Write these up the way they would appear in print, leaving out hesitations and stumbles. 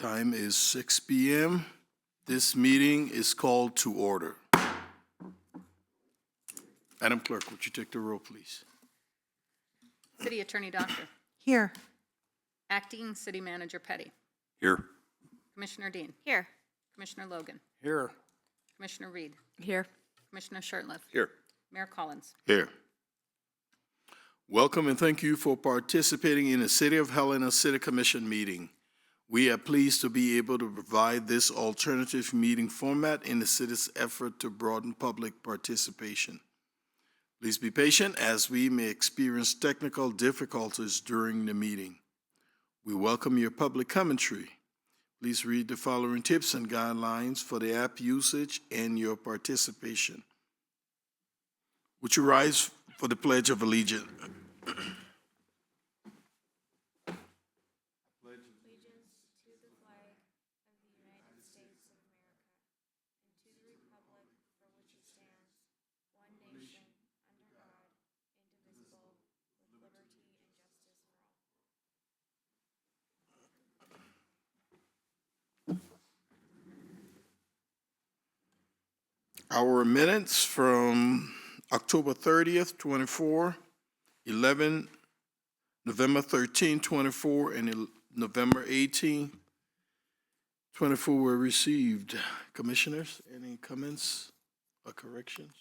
Time is 6 p.m. This meeting is called to order. Madam Clerk, would you take the roll, please? City Attorney Doctor. Here. Acting City Manager Petty. Here. Commissioner Dean. Here. Commissioner Logan. Here. Commissioner Reed. Here. Commissioner Shurtleff. Here. Mayor Collins. Here. Welcome and thank you for participating in the City of Helena City Commission meeting. We are pleased to be able to provide this alternative meeting format in the city's effort to broaden public participation. Please be patient as we may experience technical difficulties during the meeting. We welcome your public commentary. Please read the following tips and guidelines for the app usage and your participation. Would you rise for the Pledge of Allegiance? Our minutes from October 30th, 24, 11, November 13, 24, and November 18, 24 were received. Commissioners, any comments or corrections?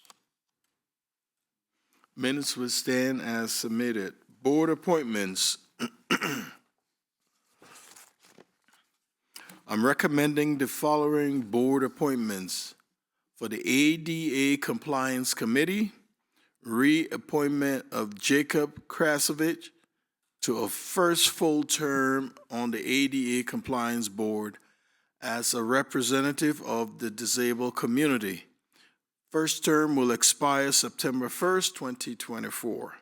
Minutes will stand as submitted. Board appointments. I'm recommending the following board appointments. For the ADA Compliance Committee, reappointment of Jacob Krasovich to a first full term on the ADA Compliance Board as a representative of the disabled community. First term will expire September 1st, 2024.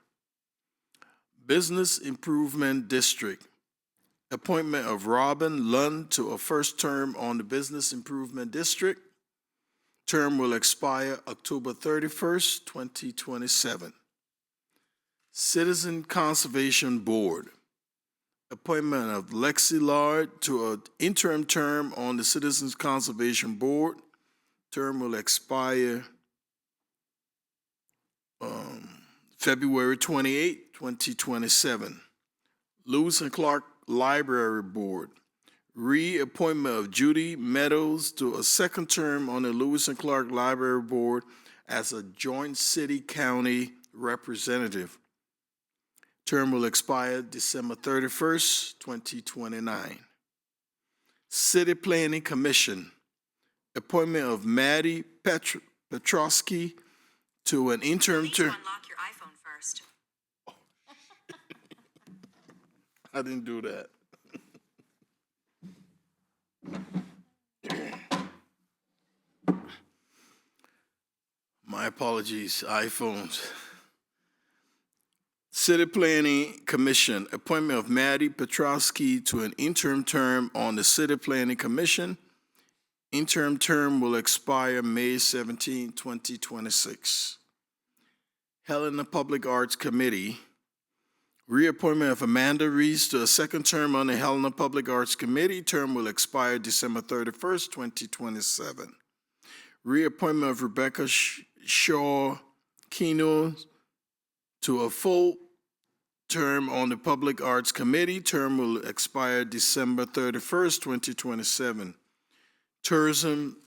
Business Improvement District, appointment of Robin Lund to a first term on the Business Improvement District. Term will expire October 31st, 2027. Citizen Conservation Board. Appointment of Lexi Lard to an interim term on the Citizens Conservation Board. Term will expire February 28, 2027. Lewis and Clark Library Board. Reappointment of Judy Meadows to a second term on the Lewis and Clark Library Board as a joint city-county representative. Term will expire December 31st, 2029. City Planning Commission. Appointment of Maddie Petrosky to an interim term. Unlock your iPhone first. I didn't do that. My apologies, iPhones. City Planning Commission, appointment of Maddie Petrosky to an interim term on the City Planning Commission. Interim term will expire May 17, 2026. Helena Public Arts Committee, reappointment of Amanda Reese to a second term on the Helena Public Arts Committee. Term will expire December 31st, 2027. Reappointment of Rebecca Shaw Kino to a full term on the Public Arts Committee. Term will expire December 31st, 2027. Tourism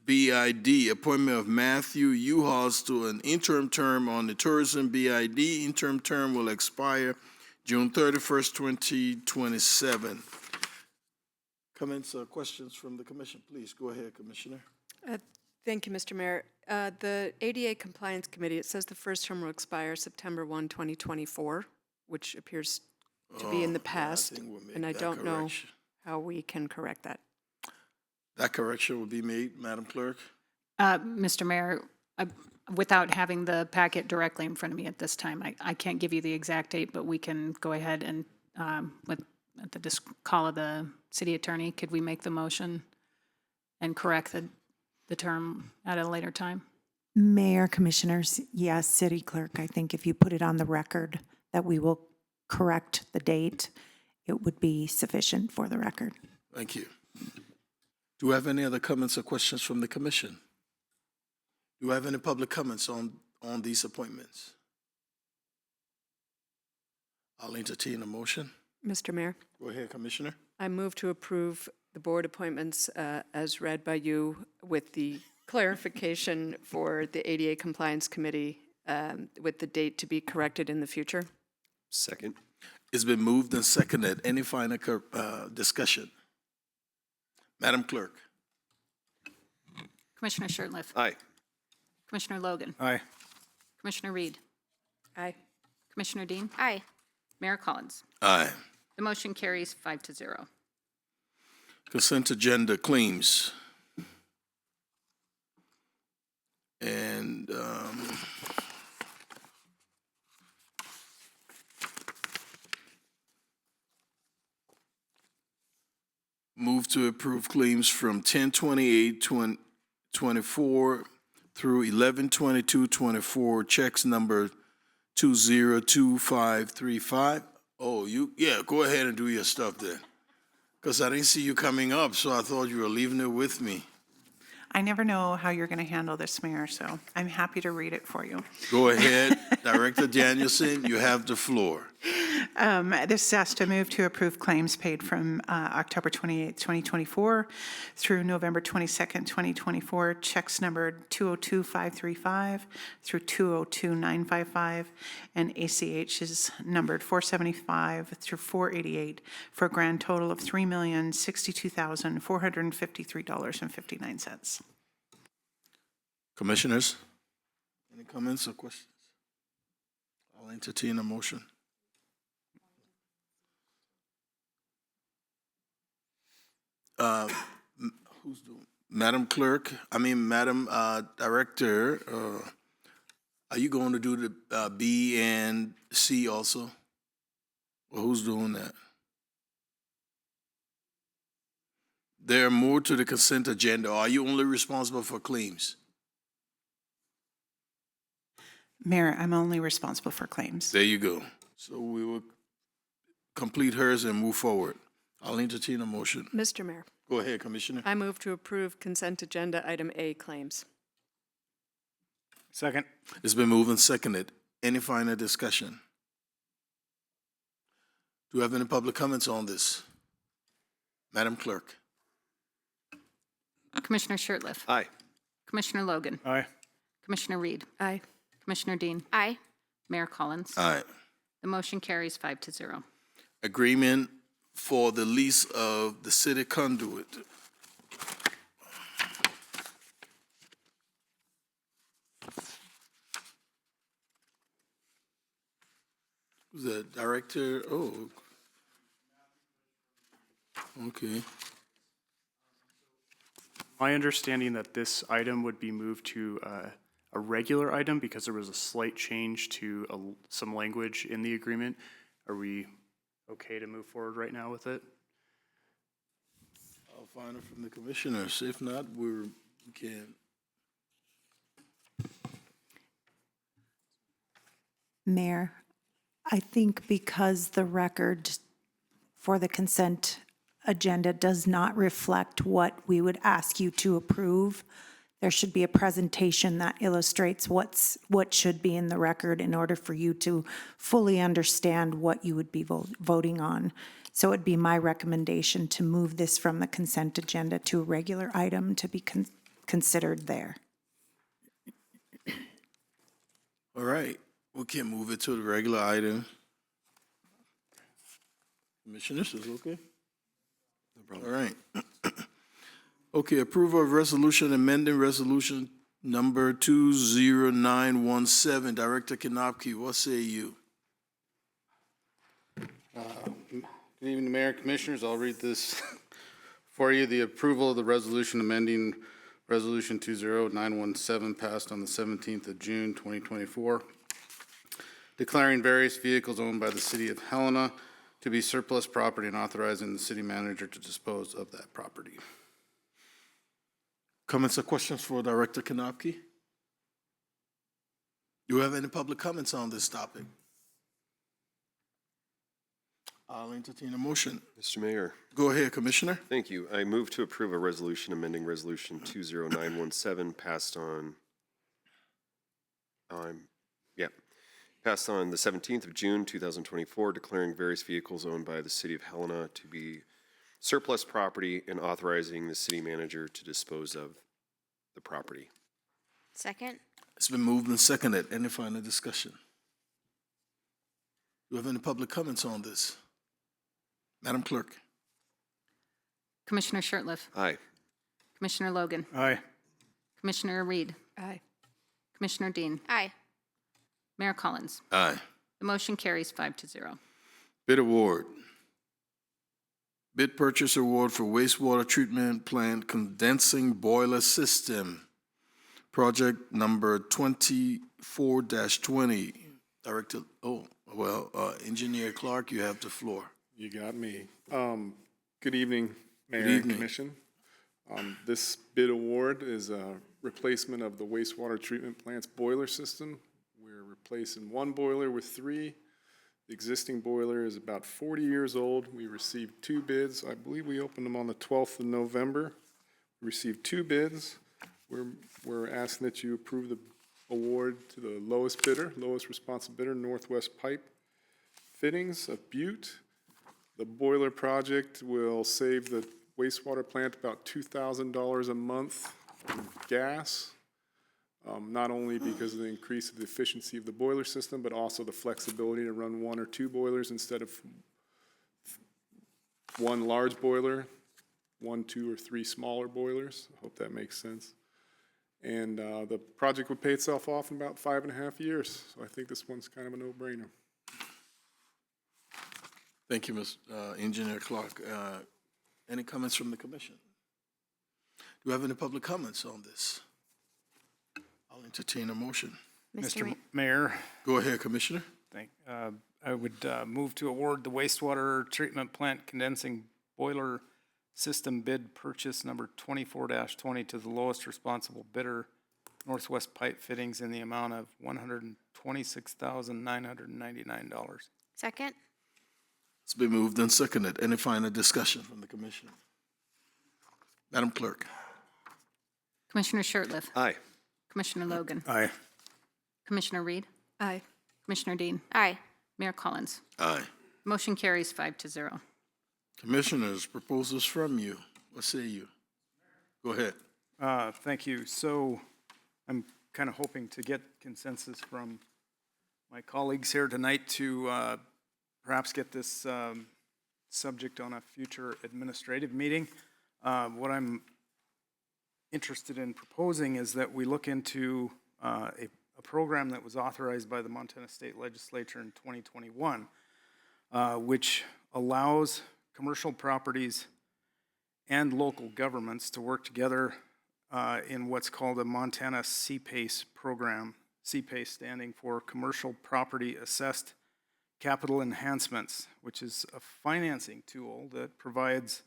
BID, appointment of Matthew Uhas to an interim term on the Tourism BID. Interim term will expire June 31st, 2027. Comments or questions from the commission? Please go ahead, Commissioner. Thank you, Mr. Mayor. The ADA Compliance Committee, it says the first term will expire September 1, 2024, which appears to be in the past, and I don't know how we can correct that. That correction will be made, Madam Clerk. Mr. Mayor, without having the packet directly in front of me at this time, I can't give you the exact date, but we can go ahead and, at the call of the city attorney, could we make the motion and correct the term at a later time? Mayor, Commissioners, yes, City Clerk, I think if you put it on the record that we will correct the date, it would be sufficient for the record. Thank you. Do we have any other comments or questions from the commission? Do we have any public comments on these appointments? I'll entertain a motion. Mr. Mayor, Go ahead, Commissioner. I move to approve the board appointments as read by you with the clarification for the ADA Compliance Committee with the date to be corrected in the future. Second. It's been moved and seconded. Any final discussion? Madam Clerk. Commissioner Shertliff. Aye. Commissioner Logan. Aye. Commissioner Reed. Aye. Commissioner Dean. Aye. Mayor Collins. Aye. The motion carries 5-0. Consent agenda claims. And move to approve claims from 10/28/24 through 11/22/24, checks number 202535. Oh, go ahead and do your stuff then. Because I didn't see you coming up, so I thought you were leaving it with me. I never know how you're going to handle this, Mayor, so I'm happy to read it for you. Go ahead, Director Danielson, you have the floor. This asks to move to approve claims paid from October 28th, 2024 through November 22nd, 2024, checks numbered 202535 through 202955, and ACH is numbered 475 through 488 for a grand total of $3,062,453.59. Commissioners, any comments or questions? I'll entertain a motion. Who's doing? Madam Director, are you going to do the B and C also? Or who's doing that? There are more to the consent agenda. Are you only responsible for claims? Mayor, I'm only responsible for claims. There you go. So we will complete hers and move forward. I'll entertain a motion. Mr. Mayor, Go ahead, Commissioner. I move to approve consent agenda item A claims. Second. It's been moved and seconded. Any final discussion? Do you have any public comments on this? Madam Clerk. Commissioner Shertliff. Aye. Commissioner Logan. Aye. Commissioner Reed. Aye. Commissioner Dean. Aye. Mayor Collins. Aye. The motion carries 5-0. Agreement for the lease of the city conduit. Who's that, Director? Oh. Okay. My understanding that this item would be moved to a regular item because there was a slight change to some language in the agreement. Are we okay to move forward right now with it? I'll find it from the commissioners. If not, we can. Mayor, I think because the record for the consent agenda does not reflect what we would ask you to approve, there should be a presentation that illustrates what should be in the record in order for you to fully understand what you would be voting on. So it'd be my recommendation to move this from the consent agenda to a regular item to be considered there. All right, we can move it to the regular item. Commissioners, is it okay? No problem. All right. Okay, approval of resolution amending resolution number 20917. Director Kanopki, what say you? Good evening, Mayor, Commissioners. I'll read this for you. The approval of the resolution amending Resolution 20917 passed on the 17th of June, 2024, declaring various vehicles owned by the city of Helena to be surplus property and authorizing the city manager to dispose of that property. Comments or questions for Director Kanopki? Do you have any public comments on this topic? I'll entertain a motion. Mr. Mayor, Go ahead, Commissioner. thank you. I move to approve a resolution amending Resolution 20917 passed on the 17th of June, 2024, declaring various vehicles owned by the city of Helena to be surplus property and authorizing the city manager to dispose of the property. Second? It's been moved and seconded. Any final discussion? Do you have any public comments on this? Madam Clerk? Commissioner Shertliff, Aye. Commissioner Logan, Aye. Commissioner Reed, Aye. Commissioner Dean, Aye. Mayor Collins. Aye. The motion carries 5-0. Bid award. Bid purchase award for wastewater treatment plant condensing boiler system. Project number 24-20. Director, Engineer Clark, you have the floor. You got me. Good evening, Mayor Good and evening. Commission. This bid award is a replacement of the wastewater treatment plant's boiler system. We're replacing one boiler with three. The existing boiler is about 40 years old. We received two bids. I believe we opened them on the 12th of November. We received two bids. We're asking that you approve the award to the lowest bidder, lowest responsive bidder, Northwest Pipe Fittings of Butte. The boiler project will save the wastewater plant about $2,000 a month in gas, not only because of the increase of the efficiency of the boiler system, but also the flexibility to run one or two boilers instead of one large boiler, one, two, or three smaller boilers. I hope that makes sense. And the project would pay itself off in about 5.5 years, so I think this one's kind of a no-brainer. Thank you, Engineer Clark. Any comments from the commission? Do you have any public comments on this? I'll entertain a motion. Mr. Mayor, Go ahead, Commissioner. I would move to award the wastewater treatment plant condensing boiler system bid purchase number 24-20 to the lowest responsible bidder, Northwest Pipe Fittings, in the amount of $126,999. Second? It's been moved and seconded. Any final discussion from the commission? Madam Clerk? Commissioner Shertliff, Aye. Commissioner Logan, Aye. Commissioner Reed, Aye. Commissioner Dean, Aye. Mayor Collins. Aye. Motion carries 5-0. Commissioners, proposals from you. What say you? Go ahead. Thank you. So I'm kind of hoping to get consensus from my colleagues here tonight to perhaps get this subject on a future administrative meeting. What I'm interested in proposing is that we look into a program that was authorized by the Montana State Legislature in 2021, which allows commercial properties and local governments to work together in what's called a Montana CPACE program, CPACE standing for Commercial Property Assessed Capital Enhancements, which is a financing tool that provides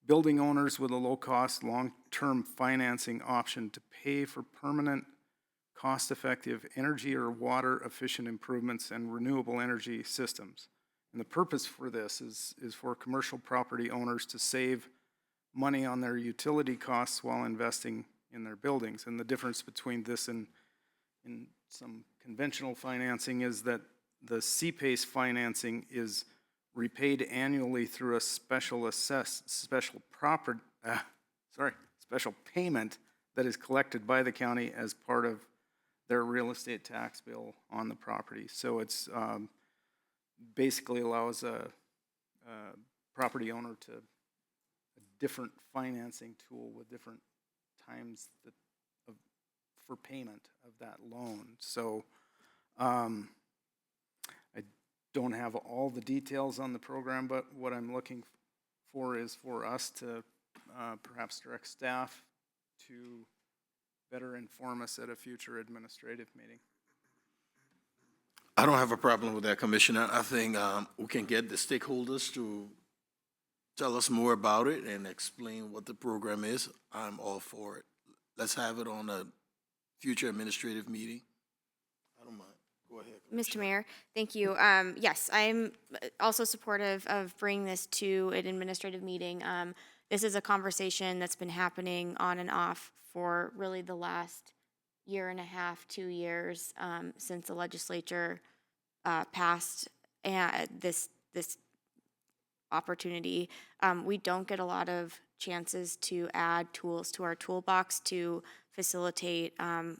building owners with a low-cost, long-term financing option to pay for permanent, cost-effective energy or water-efficient improvements and renewable energy systems. And the purpose for this is for commercial property owners to save money on their utility costs while investing in their buildings. And the difference between this and in some conventional financing is that the CPACE financing is repaid annually through a special payment that is collected by the county as part of their real estate tax bill on the property. So it's basically allows a property owner to a different financing tool with different times for payment of that loan. So I don't have all the details on the program, but what I'm looking for is for us to perhaps direct staff to better inform us at a future administrative meeting. I don't have a problem with that, Commissioner. I think we can get the stakeholders to tell us more about it and explain what the program is. I'm all for it. Let's have it on a future administrative meeting. I don't mind. Mr. Mayor, thank you. Yes, I'm also supportive of bringing this to an administrative meeting. This is a conversation that's been happening on and off for really the last year and a half, 2 years, since the legislature passed this opportunity. We don't get a lot of chances to add tools to our toolbox to facilitate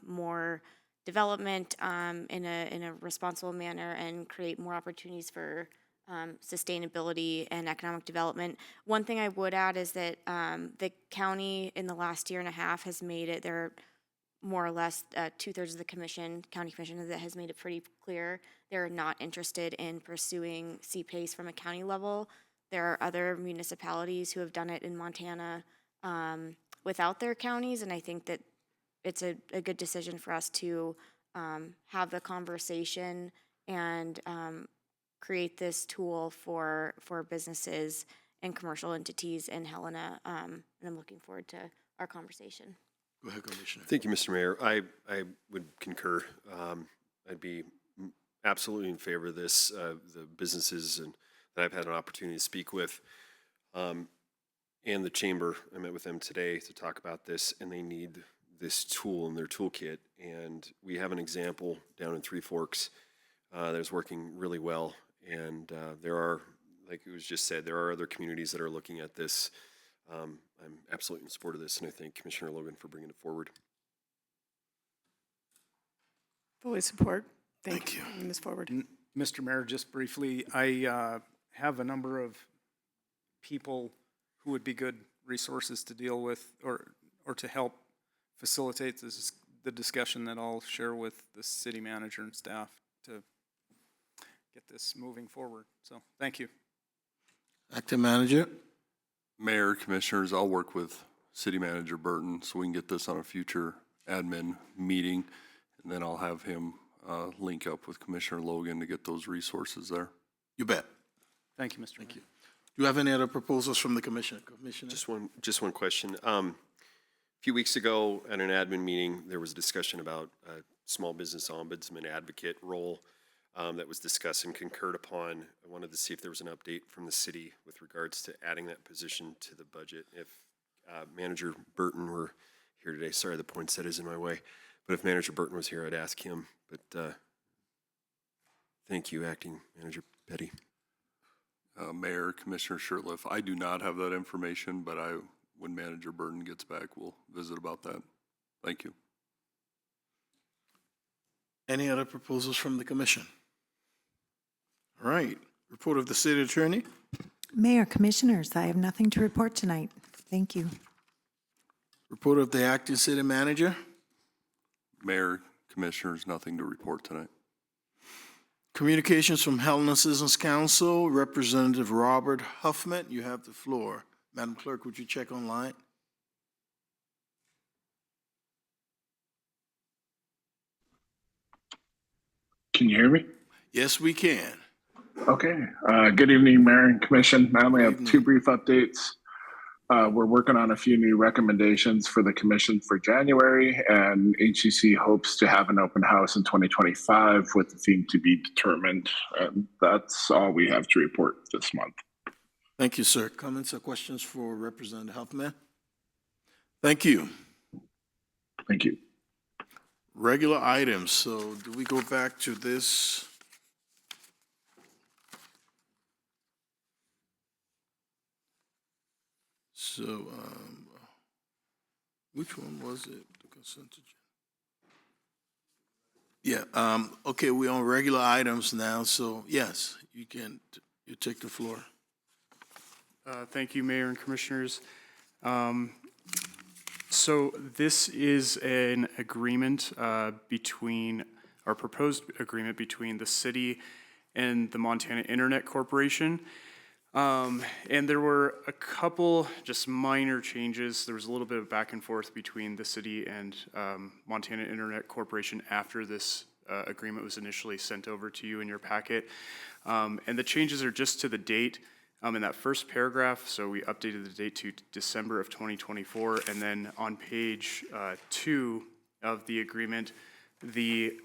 more development in a responsible manner and create more opportunities for sustainability and economic development. One thing I would add is that the county in the last year and a half has made it, there are more or less 2/3 of the county commission that has made it pretty clear they're not interested in pursuing CPACE from a county level. There are other municipalities who have done it in Montana without their counties, and I think that it's a good decision for us to have the conversation and create this tool for businesses and commercial entities in Helena, and I'm looking forward to our conversation. Go ahead, Commissioner. Thank you, Mr. Mayor. I would concur. I'd be absolutely in favor of this. The businesses that I've had an opportunity to speak with, and the chamber, I met with them today to talk about this, and they need this tool in their toolkit. And we have an example down in Three Forks that is working really well. And there are, like it was just said, there are other communities that are looking at this. I'm absolutely in support of this, and I thank Commissioner Logan for bringing it forward. Fully support. Thank you. Bringing this forward. Mr. Mayor, just briefly, I have a number of people who would be good resources to deal with or to help facilitate the discussion that I'll share with the city manager and staff to get this moving forward. So, thank you. Acting Manager. Mayor, Commissioners, I'll work with City Manager Burton so we can get this on a future admin meeting, and then I'll have him link up with Commissioner Logan to get those resources there. You bet. Thank you, Mr. Mayor. Do you have any other proposals from the Commission? Commissioner? Just one question. A few weeks ago at an admin meeting, there was a discussion about a small business ombudsman advocate role that was discussed and concurred upon. I wanted to see if there was an update from the city with regards to adding that position to the budget. If Manager Burton were here today, sorry the poinsettia's in my way, but if Manager Burton was here, I'd ask him. But thank you, Acting Manager Petty. Mayor, Commissioner Shurtleff, I do not have that information, but when Manager Burton gets back, we'll visit about that. Thank you. Any other proposals from the Commission? All right. Report of the City Attorney. Mayor, Commissioners, I have nothing to report tonight. Thank you. Report of the Acting City Manager. Mayor, Commissioners, nothing to report tonight. Communications from Helena Citizens Council, Representative Robert Huffman, you have the floor. Madam Clerk, would you check online? Can you hear me? Yes, we can. Okay. Good evening, Mayor and Commission. I only have two brief updates. We're working on a few new recommendations for the Commission for January, and HCC hopes to have an open house in 2025 with the theme to be determined. That's all we have to report this month. Thank you, sir. Comments or questions for Representative Huffman? Thank you. Thank you. Regular items. So do we go back to this? So, which one was it? The consent agenda. Yeah, okay, we're on regular items now, so yes, you take the floor. Thank you, Mayor and Commissioners. So this is an agreement between, our proposed agreement between the city and the Montana Internet Corporation. And there were a couple just minor changes. There was a little bit of back and forth between the city and Montana Internet Corporation after this agreement was initially sent over to you in your packet. And the changes are just to the date in that first paragraph. So we updated the date to December of 2024. And then on page 2 of the agreement, the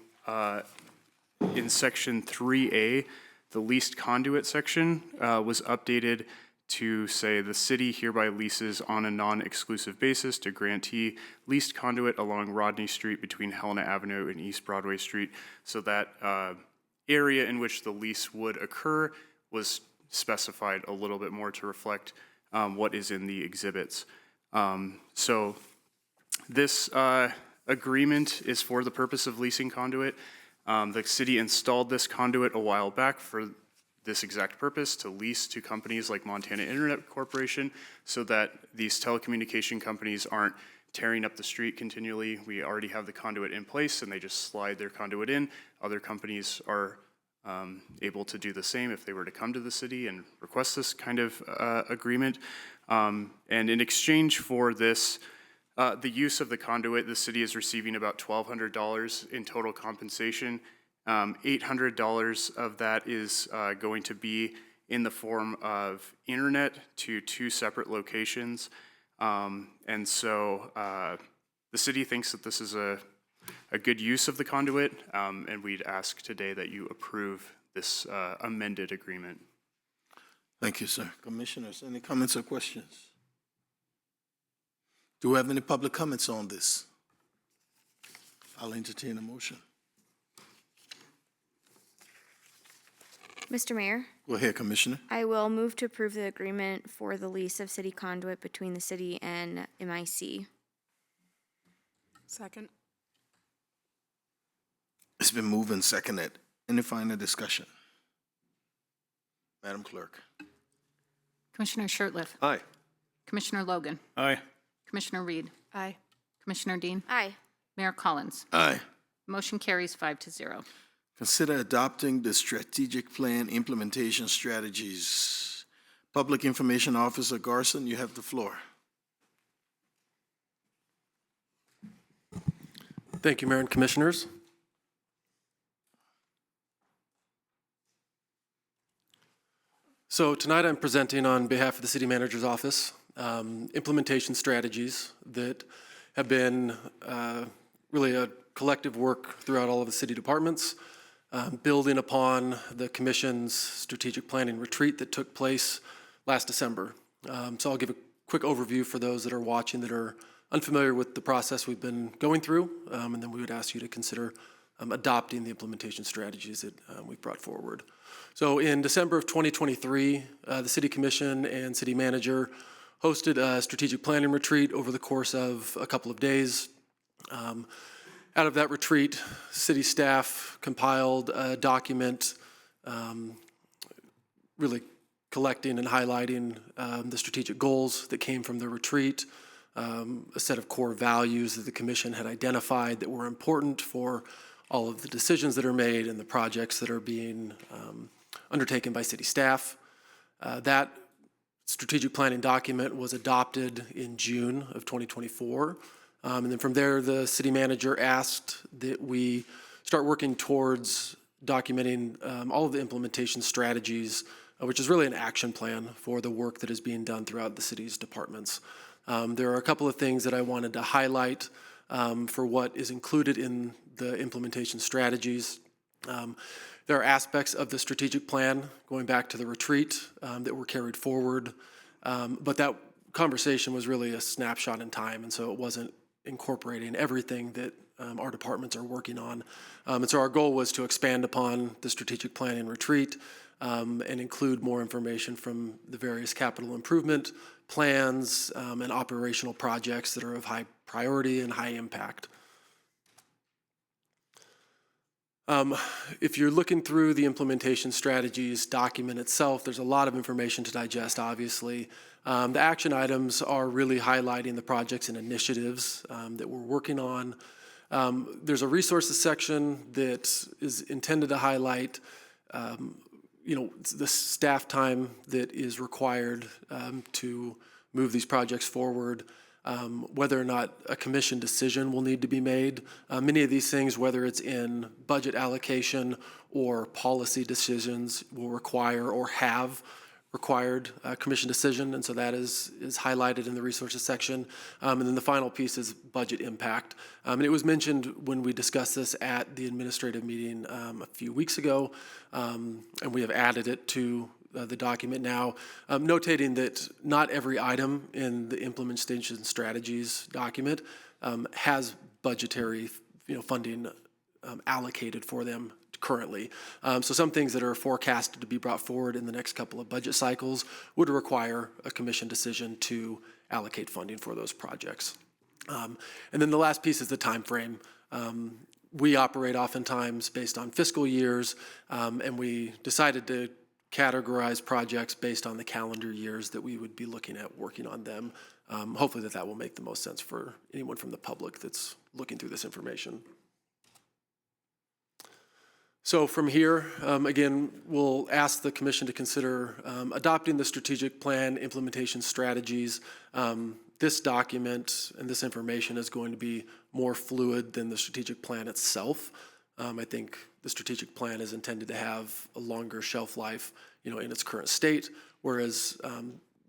in section 3A, the leased conduit section was updated to say the city hereby leases on a non-exclusive basis to grantee leased conduit along Rodney Street between Helena Avenue and East Broadway Street. So that area in which the lease would occur was specified a little bit more to reflect what is in the exhibits. So this agreement is for the purpose of leasing conduit. The city installed this conduit a while back for this exact purpose, to lease to companies like Montana Internet Corporation so that these telecommunication companies aren't tearing up the street continually. We already have the conduit in place and they just slide their conduit in. Other companies are able to do the same if they were to come to the city and request this kind of agreement. And in exchange for this, the use of the conduit, the city is receiving about $1,200 in total compensation. $800 of that is going to be in the form of internet to 2 separate locations. And so the city thinks that this is a good use of the conduit, and we'd ask today that you approve this amended agreement. Thank you, sir. Commissioners, any comments or questions? Do we have any public comments on this? I'll entertain a motion. Mr. Mayor, Go ahead, Commissioner. I will move to approve the agreement for the lease of city conduit between the city and MIC. Second. It's been moved and seconded. Any final discussion? Madam Clerk. Commissioner Shertliff, Aye. Commissioner Logan, Aye. Commissioner Reed, Aye. Commissioner Dean, Aye. Mayor Collins. Aye. Motion carries 5-0. Consider adopting the strategic plan implementation strategies. Public Information Officer Garson, you have the floor. Thank you, Mayor and Commissioners. So tonight I'm presenting on behalf of the City Manager's Office implementation strategies that have been really a collective work throughout all of the city departments, building upon the Commission's strategic planning retreat that took place last December. So I'll give a quick overview for those that are watching that are unfamiliar with the process we've been going through, and then we would ask you to consider adopting the implementation strategies that we've brought forward. So in December of 2023, the City Commission and City Manager hosted a strategic planning retreat over the course of a couple of days. Out of that retreat, city staff compiled a document really collecting and highlighting the strategic goals that came from the retreat, a set of core values that the Commission had identified that were important for all of the decisions that are made and the projects that are being undertaken by city staff. That strategic planning document was adopted in June of 2024. And then from there, the city manager asked that we start working towards documenting all of the implementation strategies, which is really an action plan for the work that is being done throughout the city's departments. There are a couple of things that I wanted to highlight for what is included in the implementation strategies. There are aspects of the strategic plan going back to the retreat that were carried forward, but that conversation was really a snapshot in time, and so it wasn't incorporating everything that our departments are working on. And so our goal was to expand upon the strategic planning retreat and include more information from the various capital improvement plans and operational projects that are of high priority and high impact. If you're looking through the implementation strategies document itself, there's a lot of information to digest, obviously. The action items are really highlighting the projects and initiatives that we're working on. There's a resources section that is intended to highlight the staff time that is required to move these projects forward, whether or not a commission decision will need to be made. Many of these things, whether it's in budget allocation or policy decisions, will require or have required commission decision, and so that is highlighted in the resources section. And then the final piece is budget impact. And it was mentioned when we discussed this at the administrative meeting a few weeks ago, and we have added it to the document now, notating that not every item in the implementation strategies document has budgetary funding allocated for them currently. So some things that are forecasted to be brought forward in the next couple of budget cycles would require a commission decision to allocate funding for those projects. And then the last piece is the time frame. We operate oftentimes based on fiscal years, and we decided to categorize projects based on the calendar years that we would be looking at working on them. Hopefully that will make the most sense for anyone from the public that's looking through this information. So from here, again, we'll ask the commission to consider adopting the strategic plan implementation strategies. This document and this information is going to be more fluid than the strategic plan itself. I think the strategic plan is intended to have a longer shelf life, in its current state, whereas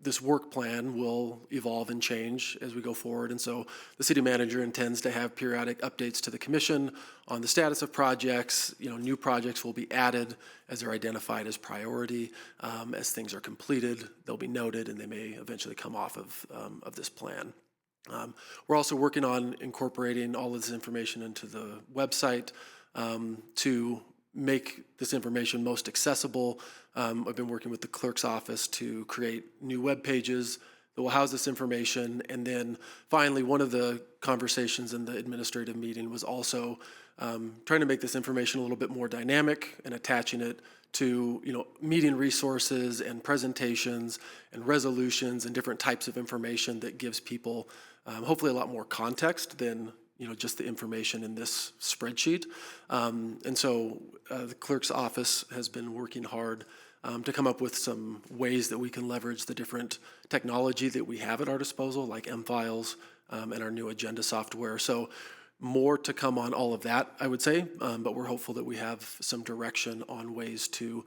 this work plan will evolve and change as we go forward. And so the city manager intends to have periodic updates to the commission on the status of projects. New projects will be added as they're identified as priority. As things are completed, they'll be noted and they may eventually come off of this plan. We're also working on incorporating all of this information into the website to make this information most accessible. I've been working with the clerk's office to create new web pages that will house this information. And then finally, one of the conversations in the administrative meeting was also trying to make this information a little bit more dynamic and attaching it to meeting resources and presentations and resolutions and different types of information that gives people hopefully a lot more context than just the information in this spreadsheet. And so the clerk's office has been working hard to come up with some ways that we can leverage the different technology that we have at our disposal, like M-Files and our new agenda software. So more to come on all of that, I would say, but we're hopeful that we have some direction on ways to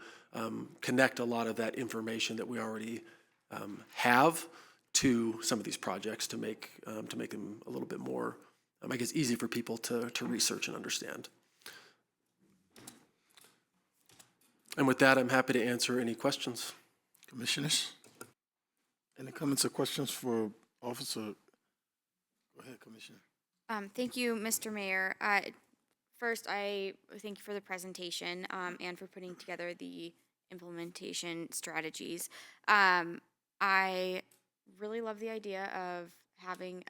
connect a lot of that information that we already have to some of these projects to make them a little bit more, I guess, easy for people to research and understand. And with that, I'm happy to answer any questions. Commissioners? Any comments or questions for Officer? Go ahead, Commissioner. Thank you, Mr. Mayor. First, I thank you for the presentation and for putting together the implementation strategies. I really love the idea of having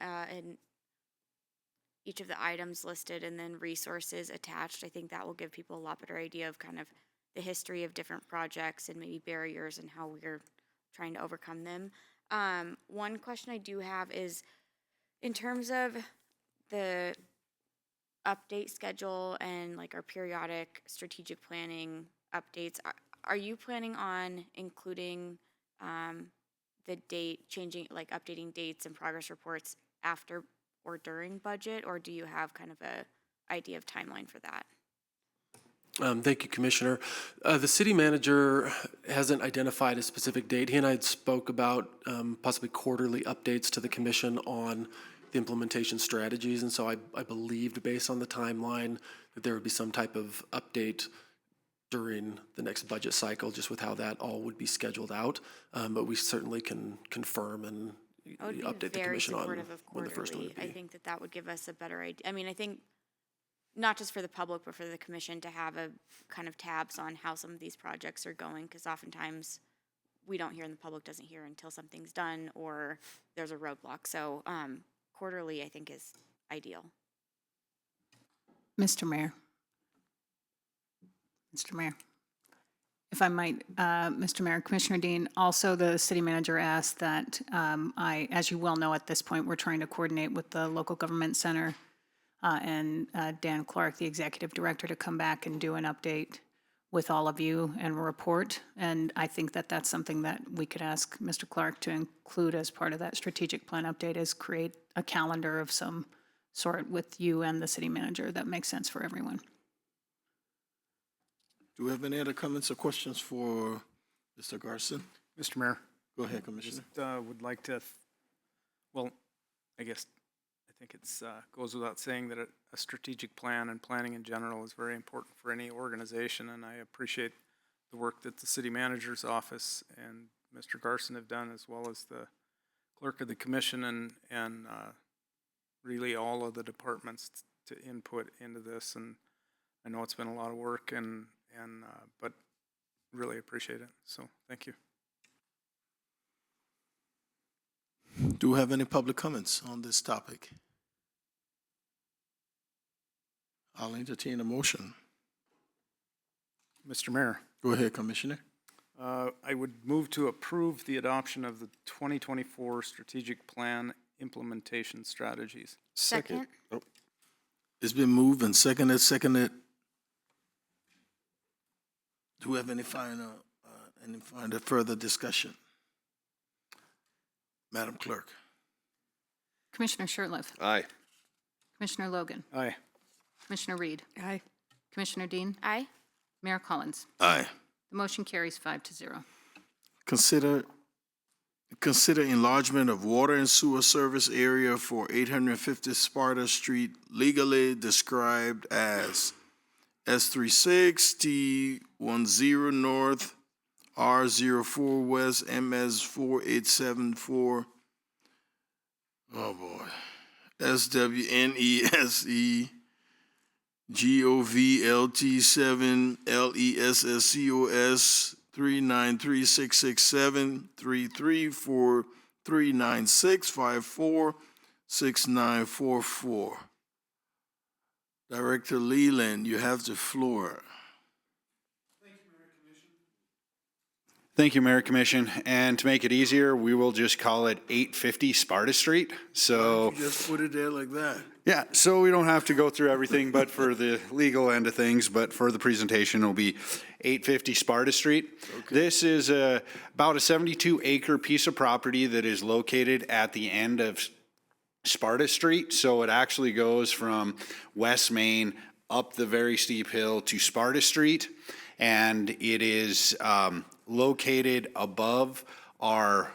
each of the items listed and then resources attached. I think that will give people a lot better idea of kind of the history of different projects and maybe barriers and how we're trying to overcome them. One question I do have is, in terms of the update schedule and like our periodic strategic planning updates, are you planning on including the date changing, like updating dates and progress reports after or during budget, or do you have kind of a idea of timeline for that? Thank you, Commissioner. The city manager hasn't identified a specific date. He and I spoke about possibly quarterly updates to the commission on the implementation strategies, and so I believed, based on the timeline, that there would be some type of update during the next budget cycle, just with how that all would be scheduled out. But we certainly can confirm and update the commission on when the first one would be. I think that would give us a better idea. I mean, I think not just for the public, but for the commission to have a kind of tabs on how some of these projects are going, because oftentimes we don't hear and the public doesn't hear until something's done or there's a roadblock. So quarterly, I think, is ideal. Mr. Mayor, if I might, Mr. Mayor, Commissioner Dean, also the city manager asked that as you well know at this point, we're trying to coordinate with the local government center and Dan Clark, the executive director, to come back and do an update with all of you and report. And I think that that's something that we could ask Mr. Clark to include as part of that strategic plan update, is create a calendar of some sort with you and the city manager that makes sense for everyone. Do we have any other comments or questions for Mr. Garson? Mr. Mayor, Go ahead, Commissioner. would like to, well, I guess, I think it's, goes without saying that a strategic plan and planning in general is very important for any organization, and I appreciate the work that the city manager's office and Mr. Garson have done, as well as the clerk of the commission and really all of the departments to input into this. And I know it's been a lot of work but really appreciate it. So thank you. Do we have any public comments on this topic? I'll entertain a motion. Mr. Mayor, Go ahead, Commissioner. I would move to approve the adoption of the 2024 strategic plan implementation strategies. Second. It's been moved and seconded. Do we have any final further discussion? Madam Clerk. Commissioner Shertliff, Aye. Commissioner Logan, Aye. Commissioner Reed, Aye. Commissioner Dean, Aye. Mayor Collins. Aye. The motion carries 5-0. Consider enlargement of water and sewer service area for 850 Sparta Street, legally described as S36, T10 North, R04 West, MS4874. Oh boy. SWNESE, GOVLT7, LESSCOS 3936667 334-396-546944. Director Leland, you have the floor. Thank you, Mayor Commission. And to make it easier, we will just call it 850 Sparta Street. So, You just put it there like that. yeah, so we don't have to go through everything, but for the legal end of things, but for the presentation, it'll be 850 Sparta Street. This is about a 72-acre piece of property that is located at the end of Sparta Street. So it actually goes from West Main up the very steep hill to Sparta Street. And it is located above our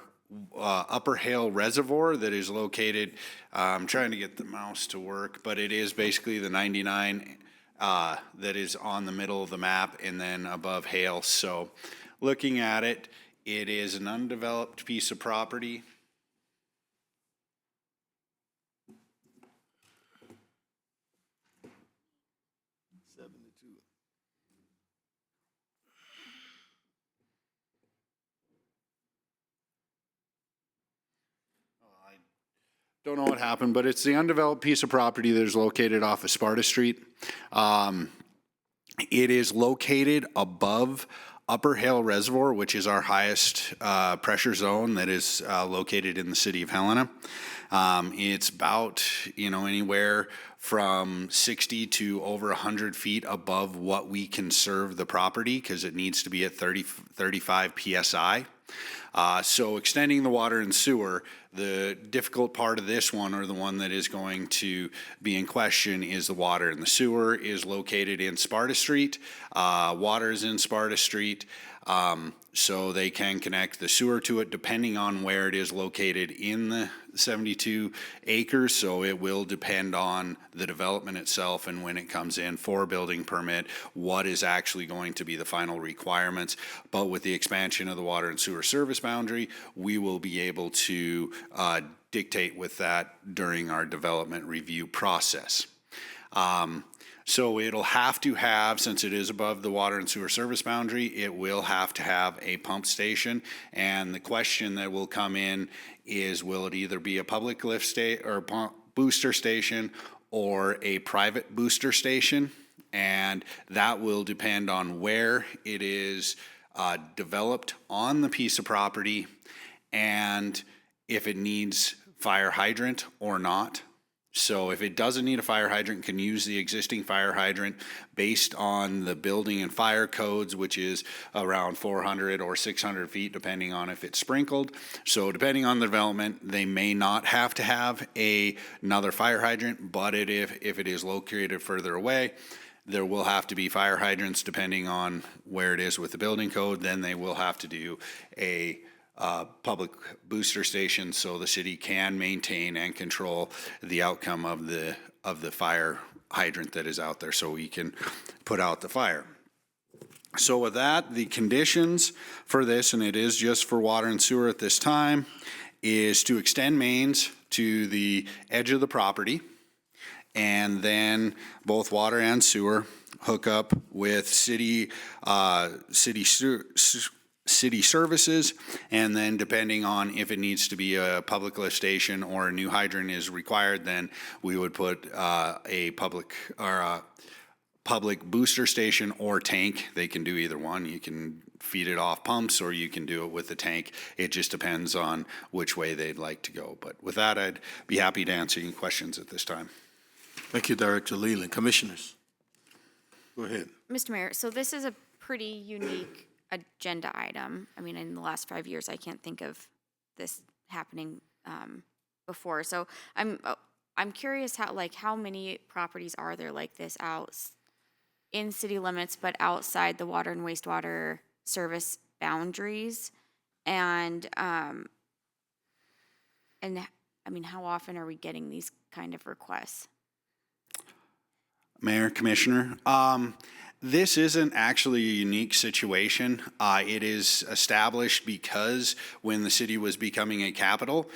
Upper Hale Reservoir that is located, I'm trying to get the mouse to work, but it is basically the 99 that is on the middle of the map and then above Hale. So looking at it, it is an undeveloped piece of property. Don't know what happened, but it's the undeveloped piece of property that is located off of Sparta Street. It is located above Upper Hale Reservoir, which is our highest pressure zone that is located in the city of Helena. It's about, anywhere from 60 to over 100 feet above what we can serve the property because it needs to be at 35 PSI. So extending the water and sewer, the difficult part of this one, or the one that is going to be in question, is the water. And the sewer is located in Sparta Street. Water is in Sparta Street. So they can connect the sewer to it depending on where it is located in the 72 acres. So it will depend on the development itself and when it comes in for a building permit, what is actually going to be the final requirements. But with the expansion of the water and sewer service boundary, we will be able to dictate with that during our development review process. So it'll have to have, since it is above the water and sewer service boundary, it will have to have a pump station. And the question that will come in is, will it either be a public lift or booster station or a private booster station? And that will depend on where it is developed on the piece of property and if it needs fire hydrant or not. So if it doesn't need a fire hydrant, can use the existing fire hydrant based on the building and fire codes, which is around 400 or 600 feet, depending on if it's sprinkled. So depending on the development, they may not have to have another fire hydrant, but if it is located further away, there will have to be fire hydrants depending on where it is with the building code. Then they will have to do a public booster station so the city can maintain and control the outcome of the fire hydrant that is out there so we can put out the fire. So with that, the conditions for this, and it is just for water and sewer at this time, is to extend mains to the edge of the property, and then both water and sewer hook up with city services, and then depending on if it needs to be a public lift station or a new hydrant is required, then we would put a public booster station or tank. They can do either one. You can feed it off pumps or you can do it with the tank. It just depends on which way they'd like to go. But with that, I'd be happy to answer any questions at this time. Thank you, Director Leland. Commissioners, go ahead. Mr. Mayor, so this is a pretty unique agenda item. I mean, in the last 5 years, I can't think of this happening before. So I'm curious how many properties are there like this out in city limits, but outside the water and wastewater service boundaries, and I mean, how often are we getting these kind of requests? Mayor, Commissioner, this isn't actually a unique situation. It is established because when the city was becoming a capital,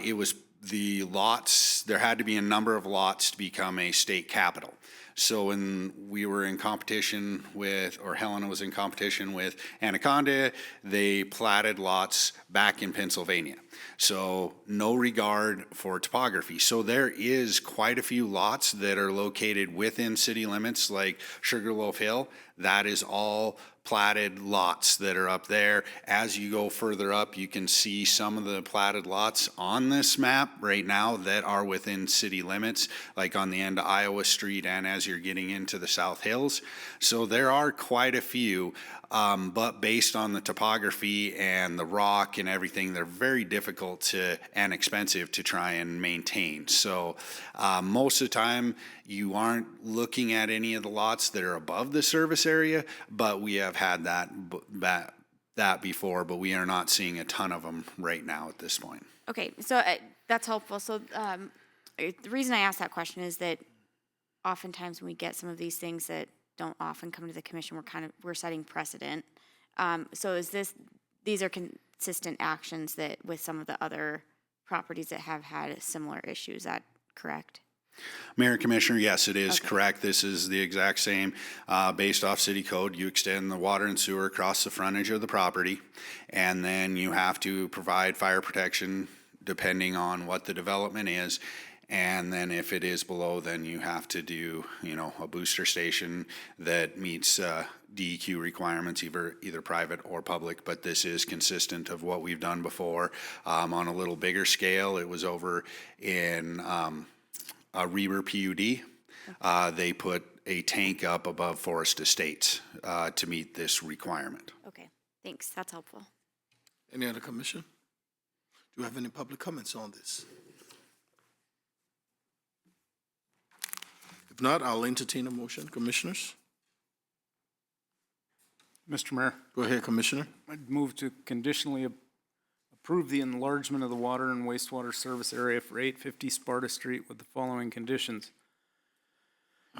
it was the lots, there had to be a number of lots to become a state capital. So when we were in competition with, or Helena was in competition with Anaconda, they platted lots back in Pennsylvania. So no regard for topography. So there is quite a few lots that are located within city limits, like Sugarloaf Hill. That is all platted lots that are up there. As you go further up, you can see some of the platted lots on this map right now that are within city limits, like on the end of Iowa Street and as you're getting into the South Hills. So there are quite a few, but based on the topography and the rock and everything, they're very difficult to and expensive to try and maintain. So most of the time, you aren't looking at any of the lots that are above the service area, but we have had that before, but we are not seeing a ton of them right now at this point. Okay, so that's helpful. So the reason I asked that question is that oftentimes when we get some of these things that don't often come to the commission, we're setting precedent. So these are consistent actions that with some of the other properties that have had similar issues. Is that correct? Mayor, Commissioner, yes, it is correct. This is the exact same. Based off city code, you extend the water and sewer across the frontage of the property, and then you have to provide fire protection depending on what the development is. And then if it is below, then you have to do, a booster station that meets DEQ requirements, either private or public, but this is consistent of what we've done before. On a little bigger scale, it was over in Reber PUD. They put a tank up above Forest Estates to meet this requirement. Okay, thanks. That's helpful. Any other commission? Do you have any public comments on this? If not, I'll entertain a motion. Commissioners? Mr. Mayor, Go ahead, Commissioner. I'd move to conditionally approve the enlargement of the water and wastewater service area for 850 Sparta Street with the following conditions.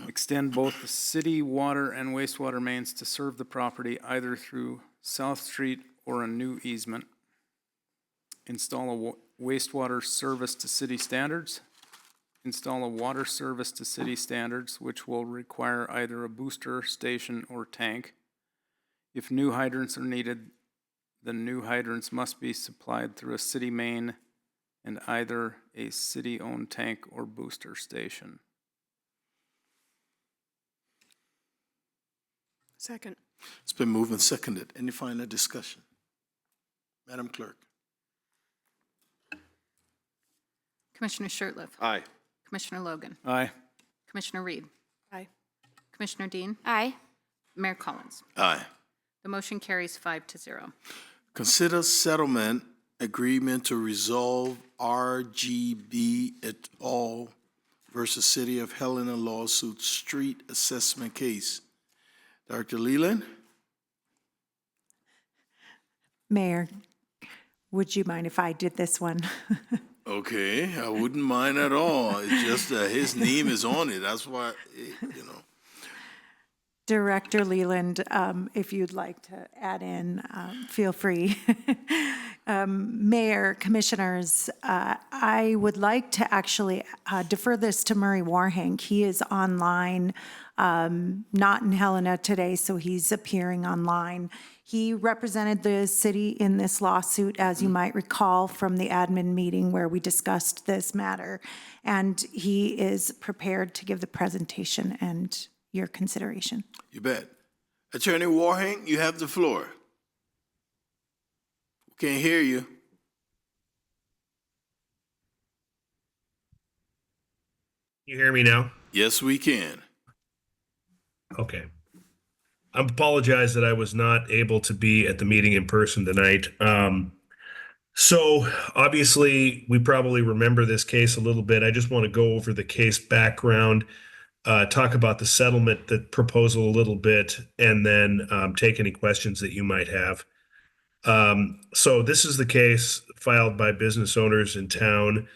Extend both the city water and wastewater mains to serve the property either through South Street or a new easement. Install a wastewater service to city standards. Install a water service to city standards, which will require either a booster station or tank. If new hydrants are needed, the new hydrants must be supplied through a city main and either a city-owned tank or booster station. Second. It's been moved and seconded. Any final discussion? Madam Clerk. Commissioner Shertliff. Aye. Commissioner Logan. Aye. Commissioner Reed. Aye. Commissioner Dean. Aye. Mayor Collins. Aye. The motion carries 5-0. Consider settlement agreement to resolve RGB et al. Versus City of Helena lawsuit street assessment case. Dr. Leland? Mayor, Would you mind if I did this one? Okay, I wouldn't mind at all. It's just his name is on it. That's why, Director Leland, if you'd like to add in, feel free. Mayor, Commissioners, I would like to actually defer this to Murray Warhank. He is online, not in Helena today, so he's appearing online. He represented the city in this lawsuit, as you might recall from the admin meeting where we discussed this matter, and he is prepared to give the presentation and your consideration. You bet. Attorney Warhank, you have the floor. Can't hear you. You hear me now? Yes, we can. Okay. I apologize that I was not able to be at the meeting in person tonight. So obviously, we probably remember this case a little bit. I just want to go over the case background, talk about the settlement, the proposal a little bit, and then take any questions that you might have. So this is the case filed by business owners in town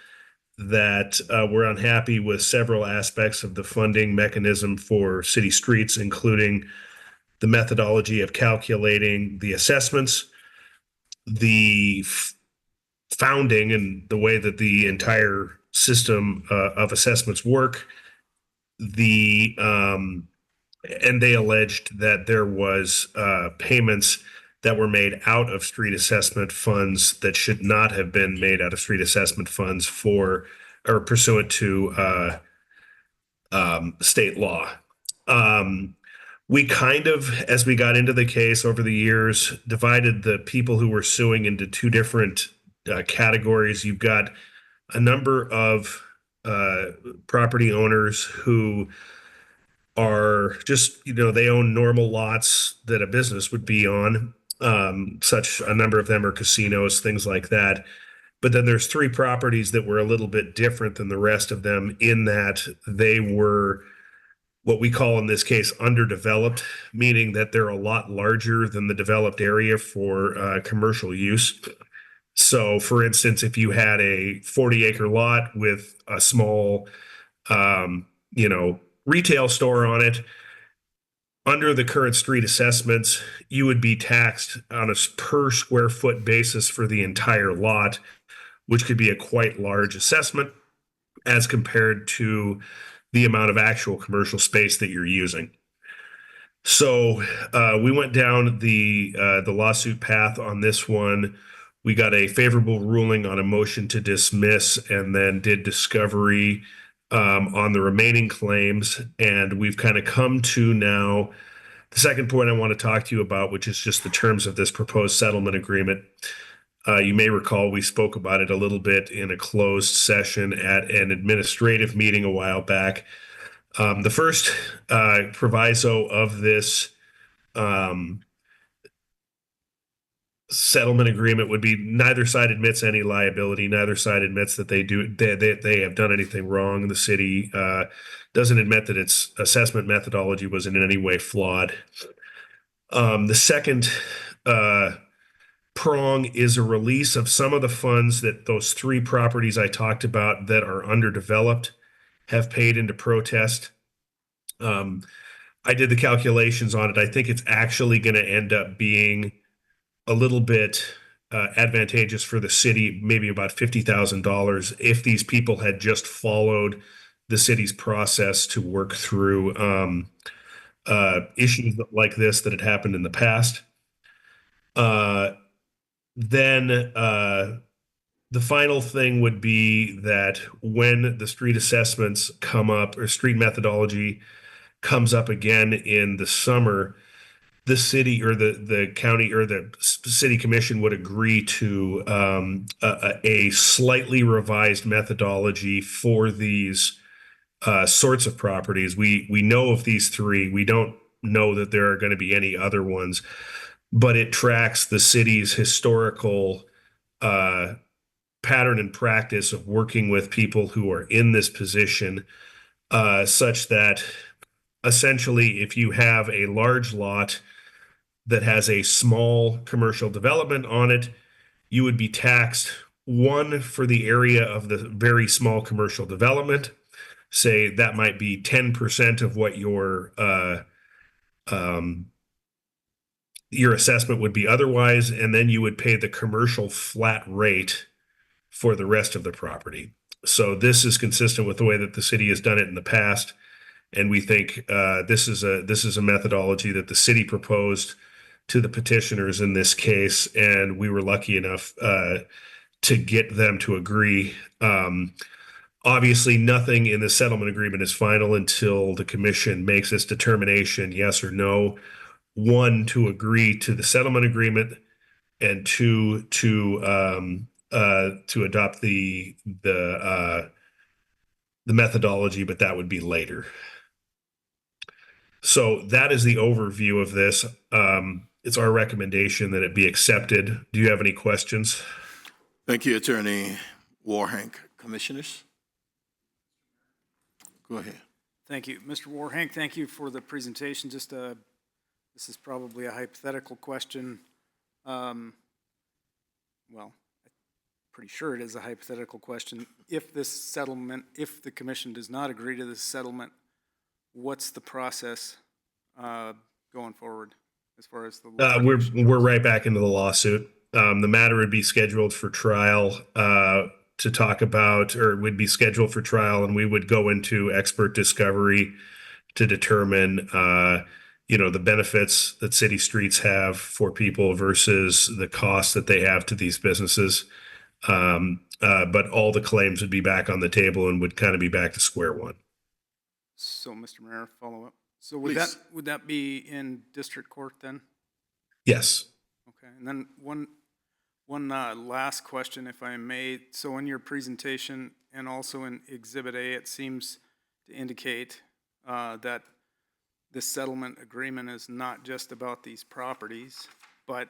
that were unhappy with several aspects of the funding mechanism for city streets, including the methodology of calculating the assessments, the founding and the way that the entire system of assessments work. And they alleged that there was payments that were made out of street assessment funds that should not have been made out of street assessment funds for or pursuant to state law. We kind of, as we got into the case over the years, divided the people who were suing into two different categories. You've got a number of property owners who are just, they own normal lots that a business would be on. Such a number of them are casinos, things like that. But then there's three properties that were a little bit different than the rest of them in that they were what we call in this case underdeveloped, meaning that they're a lot larger than the developed area for commercial use. So, for instance, if you had a 40-acre lot with a small, retail store on it, under the current street assessments, you would be taxed on a per square foot basis for the entire lot, which could be a quite large assessment as compared to the amount of actual commercial space that you're using. So we went down the lawsuit path on this one. We got a favorable ruling on a motion to dismiss and then did discovery on the remaining claims. And we've kind of come to now the second point I want to talk to you about, which is just the terms of this proposed settlement agreement. You may recall we spoke about it a little bit in a closed session at an administrative meeting a while back. The first proviso of this settlement agreement would be neither side admits any liability. Neither side admits that they have done anything wrong. The city doesn't admit that its assessment methodology was in any way flawed. The second prong is a release of some of the funds that those three properties I talked about that are underdeveloped have paid into protest. I did the calculations on it. I think it's actually going to end up being a little bit advantageous for the city, maybe about $50,000 if these people had just followed the city's process to work through issues like this that had happened in the past. Then the final thing would be that when the street assessments come up or street methodology comes up again in the summer, the city or the county or the city commission would agree to a slightly revised methodology for these sorts of properties. We know of these three. We don't know that there are going to be any other ones, but it tracks the city's historical pattern and practice of working with people who are in this position, such that essentially if you have a large lot that has a small commercial development on it, you would be taxed, one, for the area of the very small commercial development. Say that might be 10% of what your assessment would be otherwise, and then you would pay the commercial flat rate for the rest of the property. So this is consistent with the way that the city has done it in the past, and we think this is a methodology that the city proposed to the petitioners in this case, and we were lucky enough to get them to agree. Obviously, nothing in the settlement agreement is final until the commission makes its determination, yes or no. One, to agree to the settlement agreement, and two, to adopt the methodology, but that would be later. So that is the overview of this. It's our recommendation that it be accepted. Do you have any questions? Thank you, Attorney Warhank. Commissioners? Go ahead. Thank you. Mr. Warhank, thank you for the presentation. Just this is probably a hypothetical question. Well, I'm pretty sure it is a hypothetical question. If this settlement, if the commission does not agree to this settlement, what's the process going forward as far as the we're right back into the lawsuit. The matter would be scheduled for trial to talk about, or would be scheduled for trial, and we would go into expert discovery to determine the benefits that city streets have for people versus the costs that they have to these businesses. But all the claims would be back on the table and would kind of be back to square one. So, Mr. Mayor, follow up. So Please. would that be in district court then? Yes. Okay, and then one last question, if I may. So in your presentation and also in Exhibit A, it seems to indicate that this settlement agreement is not just about these properties, but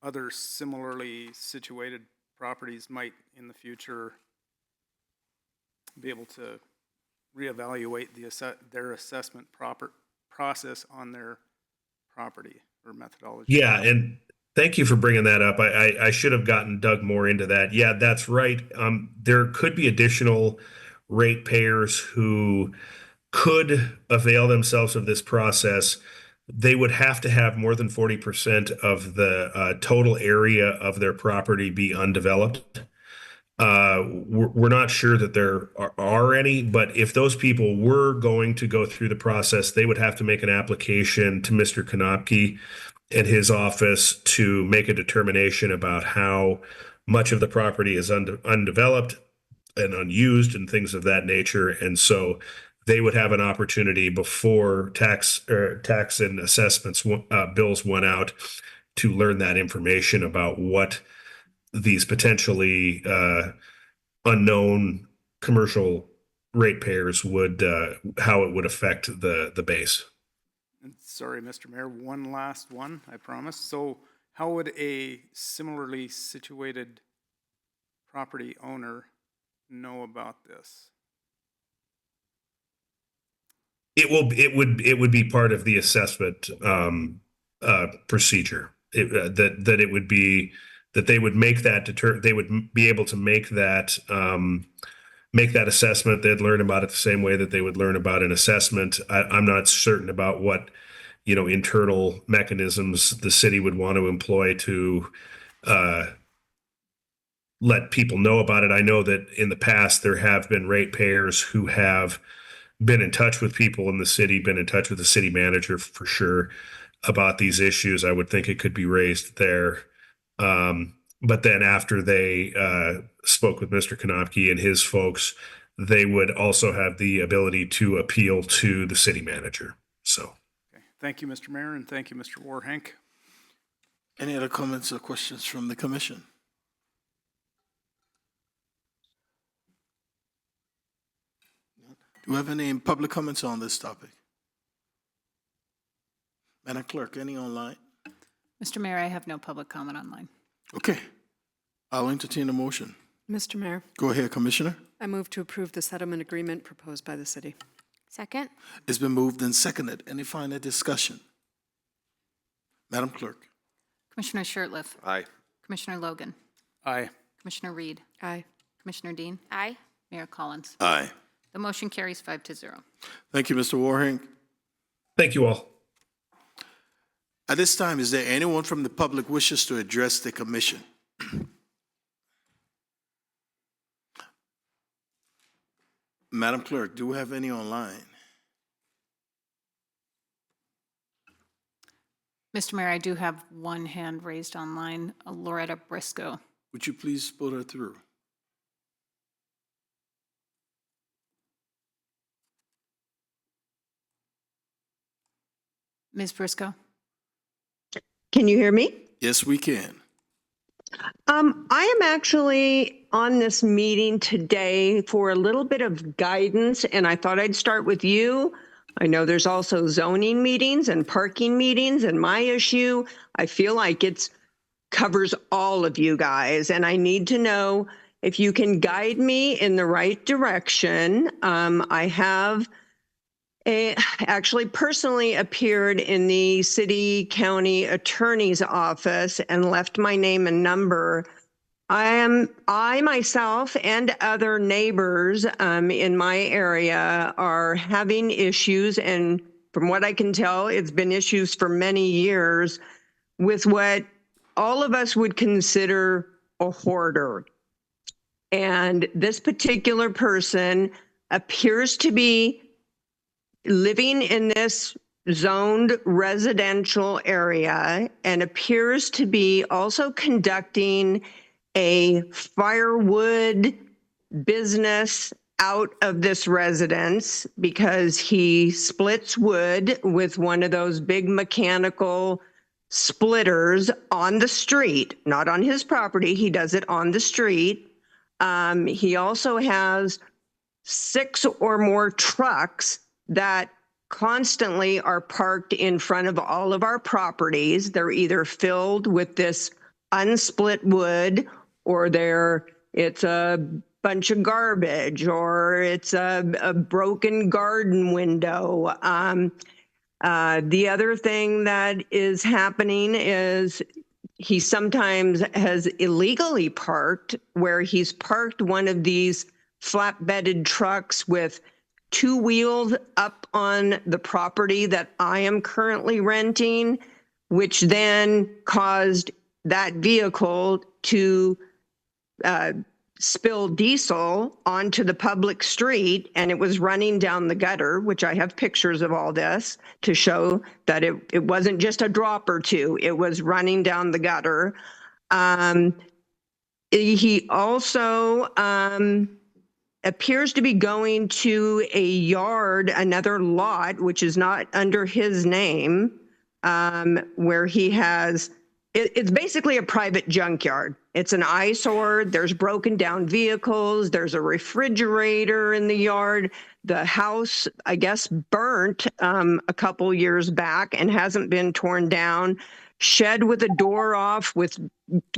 other similarly situated properties might in the future be able to reevaluate their assessment process on their property or methodology. Yeah, and thank you for bringing that up. I should have gotten dug more into that. Yeah, that's right. There could be additional ratepayers who could avail themselves of this process. They would have to have more than 40% of the total area of their property be undeveloped. We're not sure that there are any, but if those people were going to go through the process, they would have to make an application to Mr. Konopke and his office to make a determination about how much of the property is undeveloped and unused and things of that nature. And so they would have an opportunity before tax and assessments bills went out to learn that information about what these potentially unknown commercial ratepayers would, how it would affect the base. And sorry, Mr. Mayor, one last one, I promise. So how would a similarly situated property owner know about this? It would be part of the assessment procedure. That it would be that they would make that they would be able to make that assessment. They'd learn about it the same way that they would learn about an assessment. I'm not certain about what internal mechanisms the city would want to employ to let people know about it. I know that in the past there have been ratepayers who have been in touch with people in the city, been in touch with the city manager for sure about these issues. I would think it could be raised there. But then after they spoke with Mr. Konopke and his folks, they would also have the ability to appeal to the city manager. So, okay. Thank you, Mr. Mayor, and thank you, Mr. Warhank. Any other comments or questions from the commission? Do we have any public comments on this topic? Madam Clerk, any online? Mr. Mayor, I have no public comment online. Okay. I'll entertain a motion. Mr. Mayor, Go ahead, Commissioner. I move to approve the settlement agreement proposed by the city. Second? It's been moved and seconded. Any final discussion? Madam Clerk. Commissioner Shertliff, Aye. Commissioner Logan, Aye. Commissioner Reed, Aye. Commissioner Dean, Aye. Mayor Collins. Aye. The motion carries 5-0. Thank you, Mr. Warhink. Thank you all. At this time, is there anyone from the public wishes to address the commission? Madam Clerk, do we have any online? Mr. Mayor, I do have one hand raised online, Loretta Briscoe. Would you please put her through? Ms. Briscoe? Can you hear me? Yes, we can. I am actually on this meeting today for a little bit of guidance, and I thought I'd start with you. I know there's also zoning meetings and parking meetings, and my issue, I feel like it covers all of you guys, and I need to know if you can guide me in the right direction. I have actually personally appeared in the city county attorney's office and left my name and number. I myself and other neighbors in my area are having issues, and from what I can tell, it's been issues for many years with what all of us would consider a hoarder. And this particular person appears to be living in this zoned residential area and appears to be also conducting a firewood business out of this residence because he splits wood with one of those big mechanical splitters on the street, not on his property. He does it on the street. He also has 6 or more trucks that constantly are parked in front of all of our properties. They're either filled with this unsplit wood, or it's a bunch of garbage, or it's a broken garden window. The other thing that is happening is he sometimes has illegally parked, where he's parked one of these flatbedded trucks with 2 wheels up on the property that I am currently renting, which then caused that vehicle to spill diesel onto the public street, and it was running down the gutter, which I have pictures of all this to show that it wasn't just a drop or two, it was running down the gutter. He also appears to be going to a yard, another lot, which is not under his name, where he has, it's basically a private junkyard. It's an eyesore. There's broken down vehicles. There's a refrigerator in the yard. The house, I guess, burnt a couple years back and hasn't been torn down. Shed with a door off with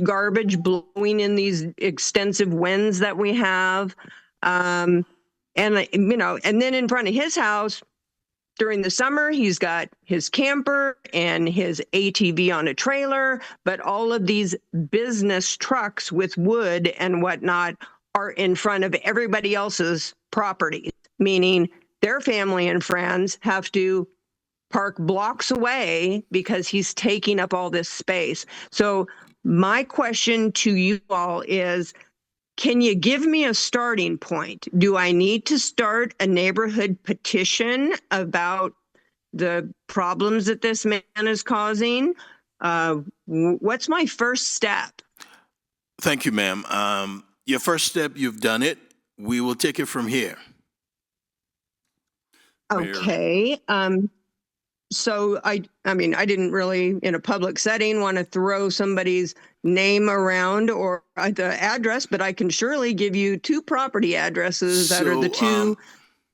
garbage blowing in these extensive winds that we have. And then in front of his house during the summer, he's got his camper and his ATV on a trailer, but all of these business trucks with wood and whatnot are in front of everybody else's property, meaning their family and friends have to park blocks away because he's taking up all this space. So my question to you all is, can you give me a starting point? Do I need to start a neighborhood petition about the problems that this man is causing? What's my first step? Thank you, ma'am. Your first step, you've done it. We will take it from here. Okay. So I didn't really, in a public setting, want to throw somebody's name around or the address, but I can surely give you 2 property addresses that are the 2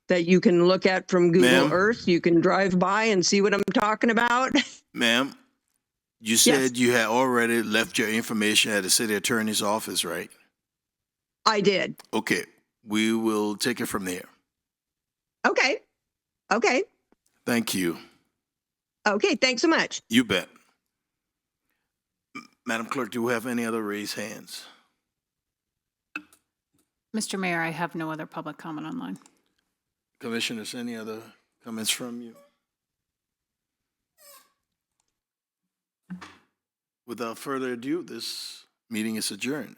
that you can look at from Google Earth. You can drive by and see what I'm talking about. Ma'am, you said you had already left your information at the city attorney's office, right? I did. Okay. We will take it from there. Okay. Thank you. Okay, thanks so much. You bet. Madam Clerk, do we have any other raised hands? Mr. Mayor, I have no other public comment online. Commissioners, any other comments from you? Without further ado, this meeting is adjourned.